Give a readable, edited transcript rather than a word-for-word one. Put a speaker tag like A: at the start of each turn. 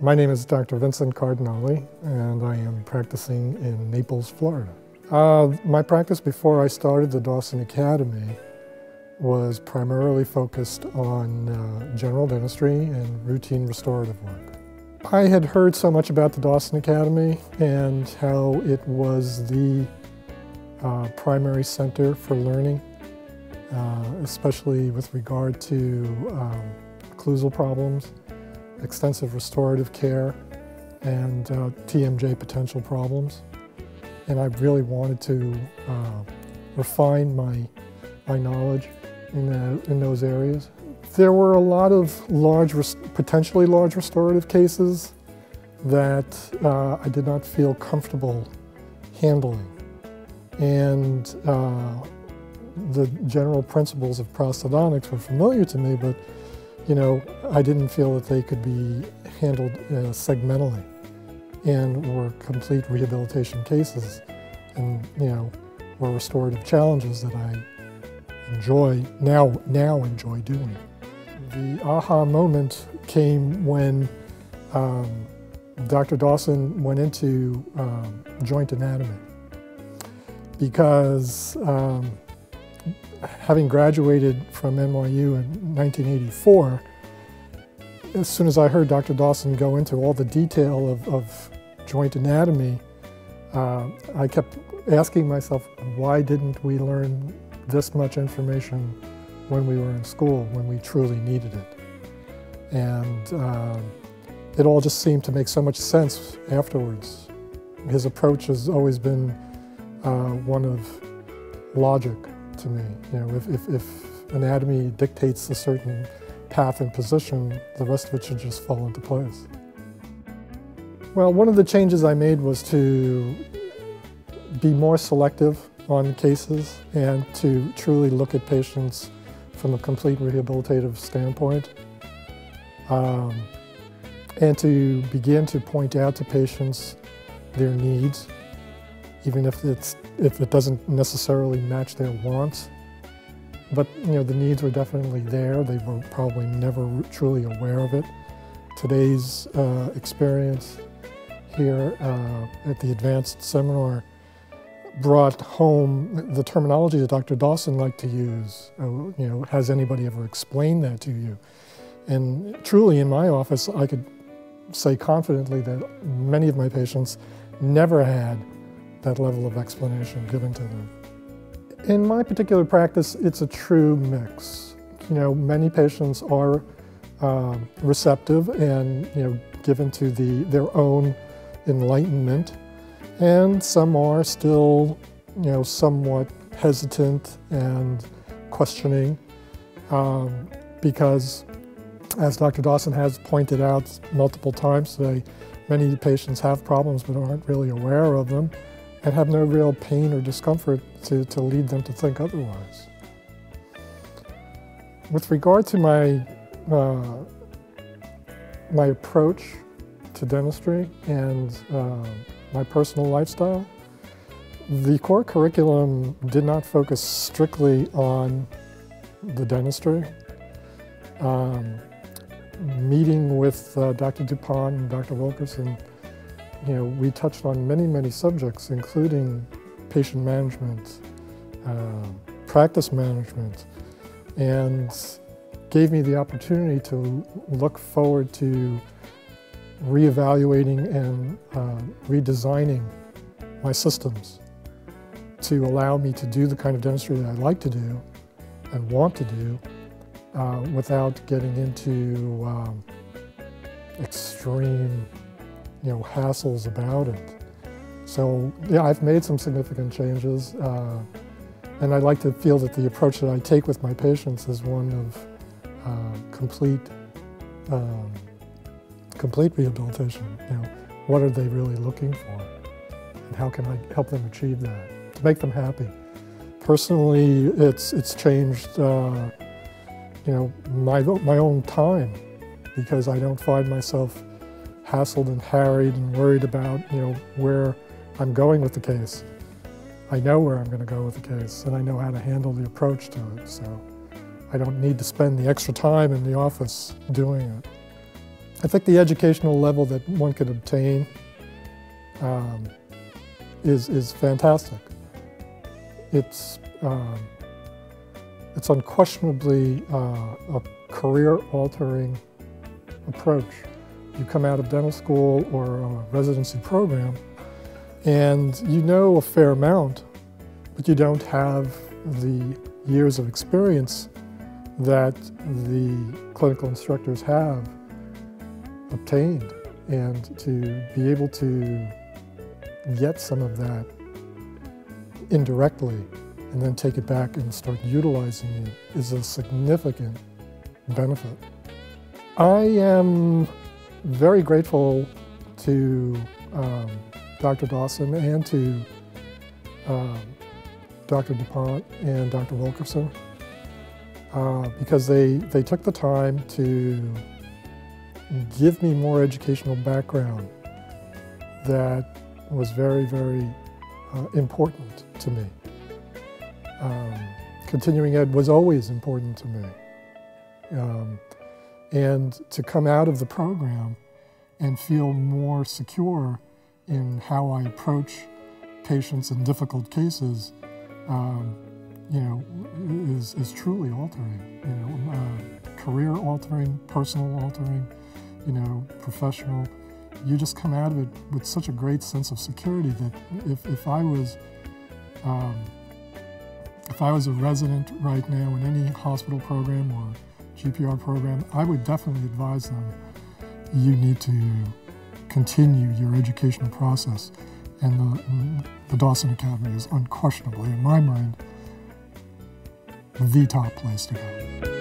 A: My name is Dr. Vincent Cardinale, and I am practicing in Naples, Florida. My practice before I started the Dawson Academy was primarily focused on general dentistry and routine restorative work. I had heard so much about the Dawson Academy and how it was the primary center for learning, especially with regard to occlusal problems, extensive restorative care, and TMJ potential problems. And I really wanted to refine my knowledge in those areas. There were a lot of potentially large restorative cases that I did not feel comfortable handling. And the general principles of prosthodontics were familiar to me, but I didn't feel that they could be handled segmentally and were complete rehabilitation cases, and were restorative challenges that I now enjoy doing. The aha moment came when Dr. Dawson went into joint anatomy, because having graduated from NYU in 1984, as soon as I heard Dr. Dawson go into all the detail of joint anatomy, I kept asking myself, why didn't we learn this much information when we were in school, when we truly needed it? And it all just seemed to make so much sense afterwards. His approach has always been one of logic to me. If anatomy dictates a certain path and position, the rest of it should just fall into place. Well, one of the changes I made was to be more selective on cases and to truly look at patients from a complete rehabilitative standpoint, and to begin to point out to patients their needs, even if it doesn't necessarily match their wants. But the needs were definitely there. They were probably never truly aware of it. Today's experience here at the Advanced Seminar brought home the terminology that Dr. Dawson liked to use. Has anybody ever explained that to you? And truly, in my office, I could say confidently that many of my patients never had that level of explanation given to them. In my particular practice, it's a true mix. Many patients are receptive and given to their own enlightenment, and some are still somewhat hesitant and questioning, because, as Dr. Dawson has pointed out multiple times today, many patients have problems but aren't really aware of them and have no real pain or discomfort to lead them to think otherwise. With regard to my approach to dentistry and my personal lifestyle, the core curriculum did not focus strictly on the dentistry. Meeting with Dr. DuPont and Dr. Wilkerson, we touched on many subjects, including patient management, practice management, and gave me the opportunity to look forward to reevaluating and redesigning my systems to allow me to do the kind of dentistry that I like to do and want to do without getting into extreme hassles about it. So yeah, I've made some significant changes, and I like to feel that the approach that I take with my patients is one of complete rehabilitation. What are they really looking for, and how can I help them achieve that to make them happy? Personally, it's changed my own time, because I don't find myself hassled and harried and worried about where I'm going with the case. I know where I'm going to go with the case, and I know how to handle the approach to it, so I don't need to spend the extra time in the office doing it. I think the educational level that one can obtain is fantastic. It's unquestionably a career-altering approach. You come out of dental school or a residency program, and you know a fair amount, but you don't have the years of experience that the clinical instructors have obtained. And to be able to get some of that indirectly and then take it back and start utilizing it is a significant benefit. I am very grateful to Dr. Dawson and to Dr. DuPont and Dr. Wilkerson because they took the time to give me more educational background that was very, very important to me. Continuing ed was always important to me. And to come out of the program and feel more secure in how I approach patients in difficult cases, you know, is truly altering. You know, career altering, personal altering, you know, professional. You just come out of it with such a great sense of security that if I was a resident right now in any hospital program or GPR program, I would definitely advise them, you need to continue your educational process. And the Dawson Academy is unquestionably, in my mind, the top place to go.